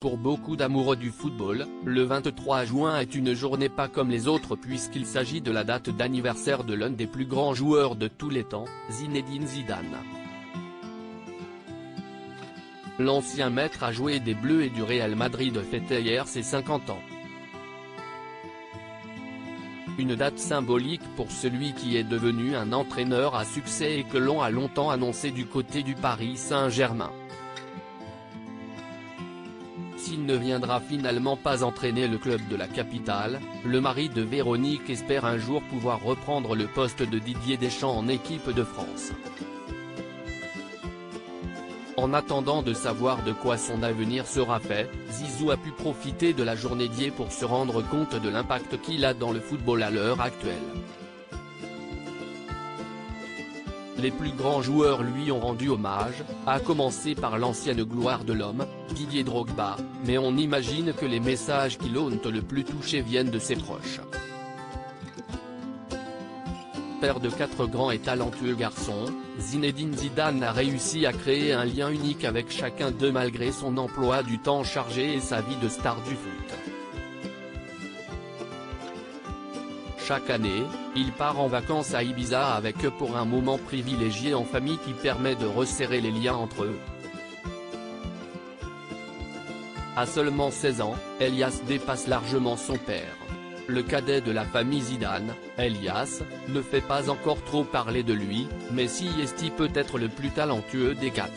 Pour beaucoup d'amoureux du football, le 23 juin est une journée pas comme les autres puisqu'il s'agit de la date d'anniversaire de l'un des plus grands joueurs de tous les temps, Zinedine Zidane. L'ancien maître à jouer des Bleus et du Real Madrid fêtait hier ses 50 ans. Une date symbolique pour celui qui est devenu un entraîneur à succès et que l'on a longtemps annoncé du côté du Paris Saint-Germain. S'il ne viendra finalement pas entraîner le club de la capitale, le mari de Véronique espère un jour pouvoir reprendre le poste de Didier Deschamps en équipe de France. En attendant de savoir de quoi son avenir sera fait, Zizou a pu profiter de la journée d'hier pour se rendre compte de l'impact qu'il a dans le football à l'heure actuelle. Les plus grands joueurs lui ont rendu hommage, à commencer par l'ancienne gloire de l'homme, Didier Drogba, mais on imagine que les messages qui l'ont le plus touché viennent de ses proches. Père de 4 grands et talentueux garçons, Zinedine Zidane a réussi à créer un lien unique avec chacun d'eux malgré son emploi du temps chargé et sa vie de star du foot. Chaque année, il part en vacances à Ibiza avec eux pour un moment privilégié en famille qui permet de resserrer les liens entre eux. À seulement 16 ans, Elias dépasse largement son père. Le cadet de la famille Zidane, Elias, ne fait pas encore trop parler de lui, mais si est peut-être le plus talentueux des 4.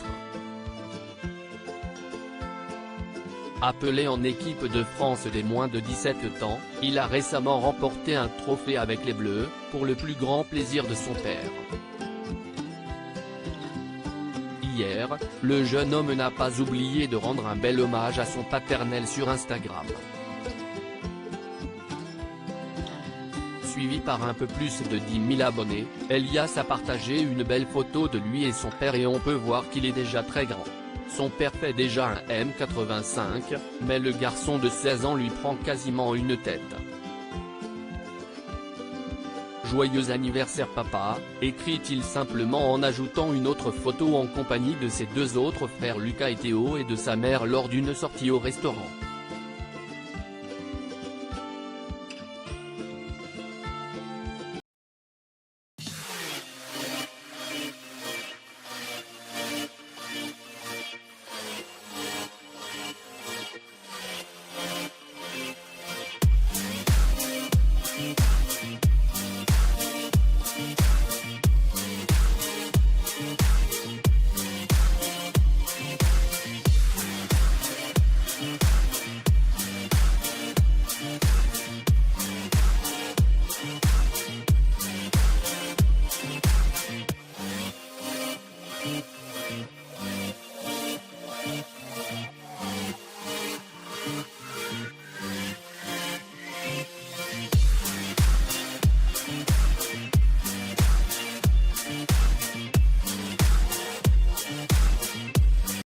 Appelé en équipe de France des moins de 17 ans, il a récemment remporté un trophée avec les Bleus, pour le plus grand plaisir de son père. Hier, le jeune homme n'a pas oublié de rendre un bel hommage à son paternel sur Instagram. Suivi par un peu plus de 10 000 abonnés, Elias a partagé une belle photo de lui et son père et on peut voir qu'il est déjà très grand. Son père fait déjà un M85, mais le garçon de 16 ans lui prend quasiment une tête. Joyeux anniversaire papa, écrit-il simplement en ajoutant une autre photo en compagnie de ses 2 autres frères Lucas et Théo et de sa mère lors d'une sortie au restaurant.